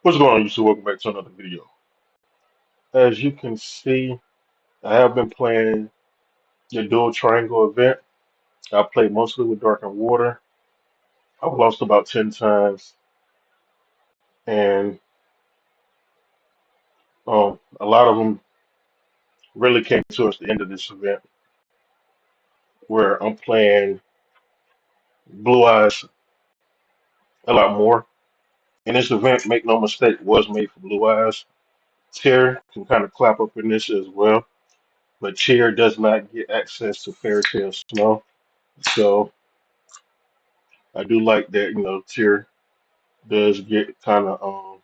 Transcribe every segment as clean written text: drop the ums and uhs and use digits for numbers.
What's going on, YouTube? Welcome back to another video. As you can see, I have been playing the Duel Triangle event. I played mostly with Dark and Water. I've lost about 10 times, and a lot of them really came towards the end of this event where I'm playing Blue Eyes a lot more. And this event, make no mistake, was made for Blue Eyes. Cheer can kind of clap up in this as well, but Cheer does not get access to Fairy Tale Snow. So I do like that, Cheer does get kind of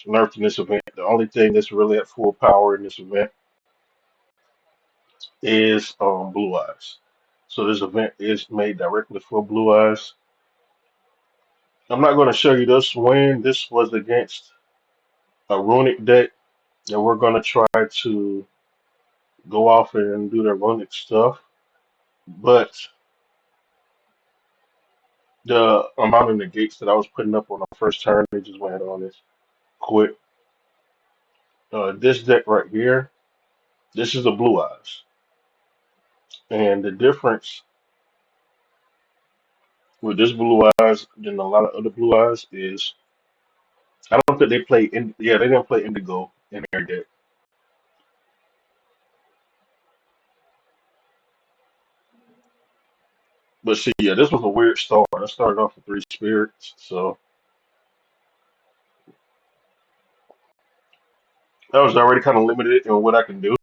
nerfed in this event. The only thing that's really at full power in this event is Blue Eyes. So this event is made directly for Blue Eyes. I'm not going to show you this win. This was against a runic deck, and we're going to try to go off and do the runic stuff. But the amount of negates that I was putting up on the first turn, they just went on this quick. This deck right here, this is the Blue Eyes. And the difference with this Blue Eyes than a lot of other Blue Eyes is I don't think they play in. Yeah, they didn't play Indigo in their deck. But see, yeah, this was a weird start. I started off with three spirits, so I was already kind of limited in what I can do.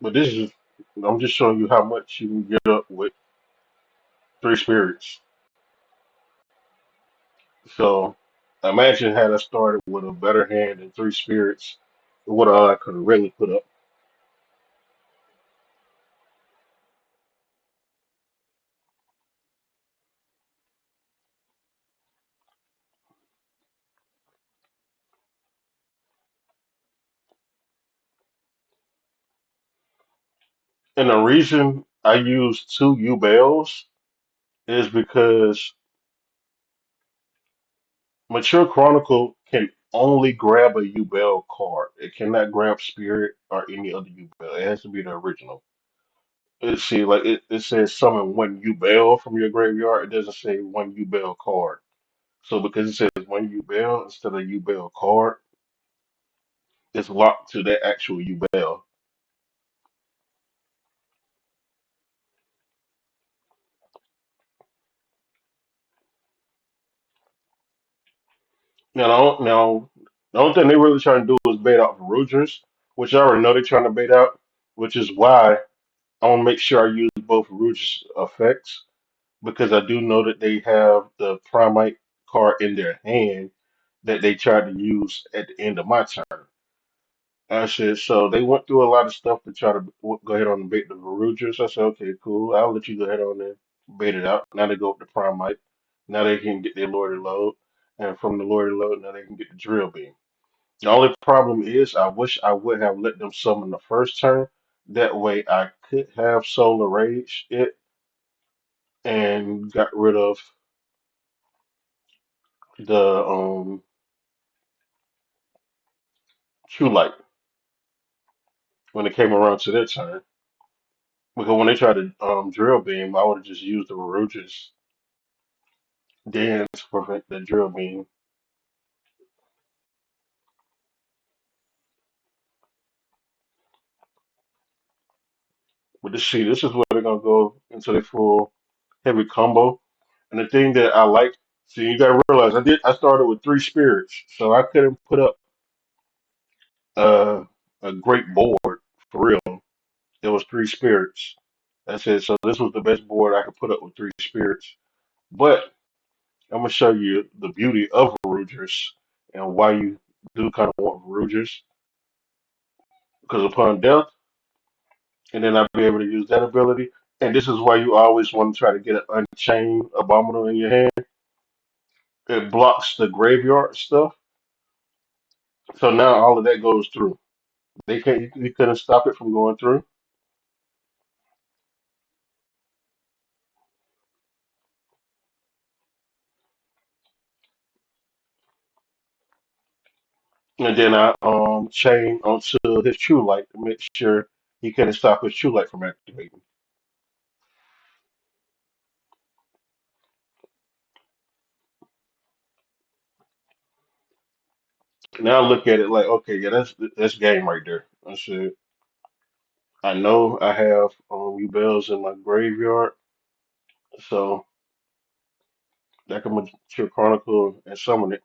But this is, I'm just showing you how much you can get up with three spirits. So imagine had I started with a better hand than three spirits, what I could have really put up. And the reason I used two Yubels is because Mature Chronicle can only grab a Yubel card. It cannot grab Spirit or any other Yubel. It has to be the original. See, like it says summon one Yubel from your graveyard. It doesn't say one Yubel card. So because it says one Yubel instead of Yubel card, it's locked to that actual Yubel. Now, the only thing they really trying to do is bait out Verudras, which I already know they're trying to bait out, which is why I want to make sure I use both Verudras effects because I do know that they have the Primite card in their hand that they tried to use at the end of my turn. I said, so they went through a lot of stuff to try to go ahead on and bait the Verudras. I said, okay, cool. I'll let you go ahead on and bait it out. Now they go up to Primite. Now they can get their Lordy Load. And from the Lordy Load, now they can get the Drill Beam. The only problem is I wish I would have let them summon the first turn. That way I could have Solar Rage it and got rid of the True Light when it came around to their turn. Because when they tried to drill beam, I would have just used the Marujas then to prevent the drill beam. But this is where they're gonna go into their full heavy combo. And the thing that I like, see, you gotta realize I started with three spirits, so I couldn't put up uh, a great board for real. It was three spirits. That's it. So this was the best board I could put up with three spirits. But I'm gonna show you the beauty of Verudras and why you do kind of want Verudras. Because upon death, and then I'll be able to use that ability. And this is why you always want to try to get an Unchained Abominable in your hand. It blocks the graveyard stuff. So now all of that goes through. They can't. You couldn't stop it from going through. And then I chain onto his true light to make sure he couldn't stop his true light from activating. Now I look at it like, okay, yeah, that's game right there. I said, I know I have Yubels in my graveyard, so that can mature chronicle and summon it.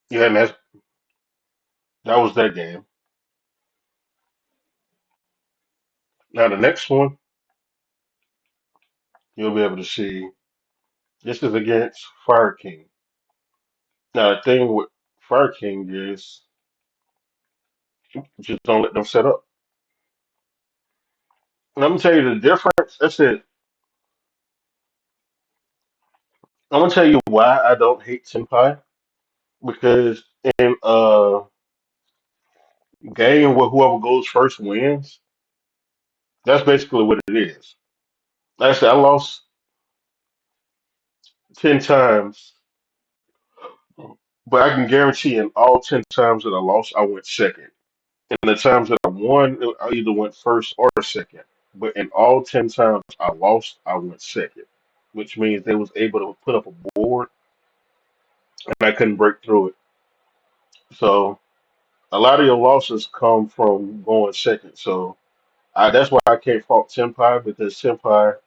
Yeah, and that was that game. Now the next one you'll be able to see. This is against Fire King. Now the thing with Fire King is just don't let them set up. And I'm gonna tell you the difference. That's it. I'm gonna tell you why I don't hate Senpai because in a game where whoever goes first wins, that's basically what it is. Like I said, I lost 10 times, but I can guarantee in all 10 times that I lost, I went second. And the times that I won, I either went first or second. But in all 10 times I lost, I went second, which means they was able to put up a board and I couldn't break through it. So a lot of your losses come from going second. So that's why I can't fault Senpai because Senpai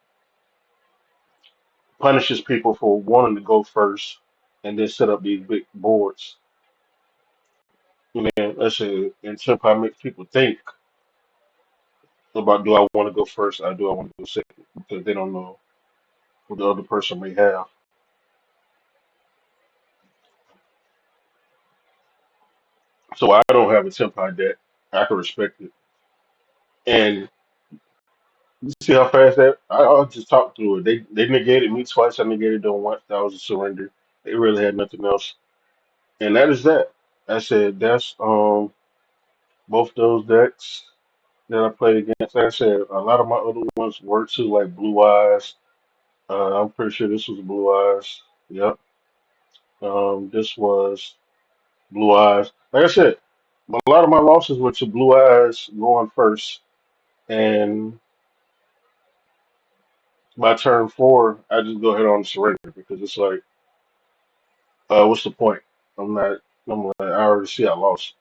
punishes people for wanting to go first and then set up these big boards. And let's say, and Senpai makes people think about do I want to go first or do I want to go second because they don't know what the other person may have. So I don't have a Senpai deck. I can respect it. And you see how fast I'll just talk through it. They negated me twice. I negated them once. That was a surrender. They really had nothing else. And that is that. I said that's both those decks that I played against. Like I said, a lot of my other ones were too, like Blue Eyes. I'm pretty sure this was Blue Eyes. Yep. This was Blue Eyes. Like I said, a lot of my losses were to Blue Eyes going first, and by turn four, I just go ahead on and surrender because it's like, what's the point? I'm not. I'm like, I already see I lost.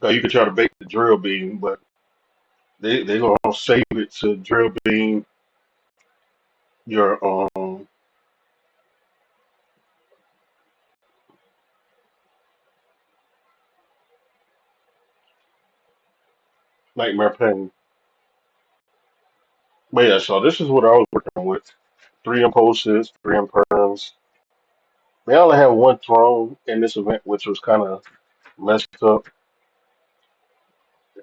You could try to bait the drill beam, but they gonna save it to drill beam your nightmare pain. But yeah, so this is what I was working with. Three impulses, three imperms. They only had one throne in this event, which was kind of messed up,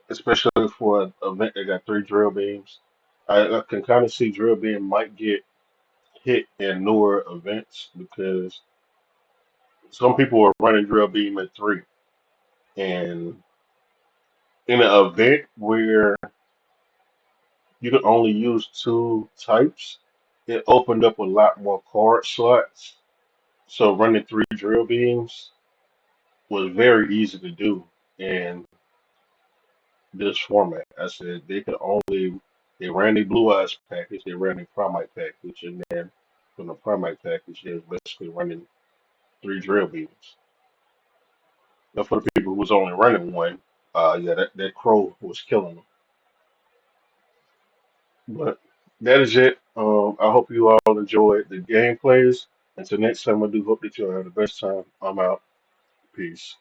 especially for an event that got three drill beams. I can kind of see drill beam might get hit in newer events because some people are running drill beam at three. And in an event where you can only use two types, it opened up a lot more card slots. So running three drill beams was very easy to do in this format. I said they ran the Blue Eyes package, they ran the Primite package, and then from the Primite package, they was basically running three drill beams. Now for the people who was only running one, yeah, that crow was killing them. But that is it. I hope you all enjoyed the gameplays. Until next time, I do hope that you all have the best time. I'm out. Peace.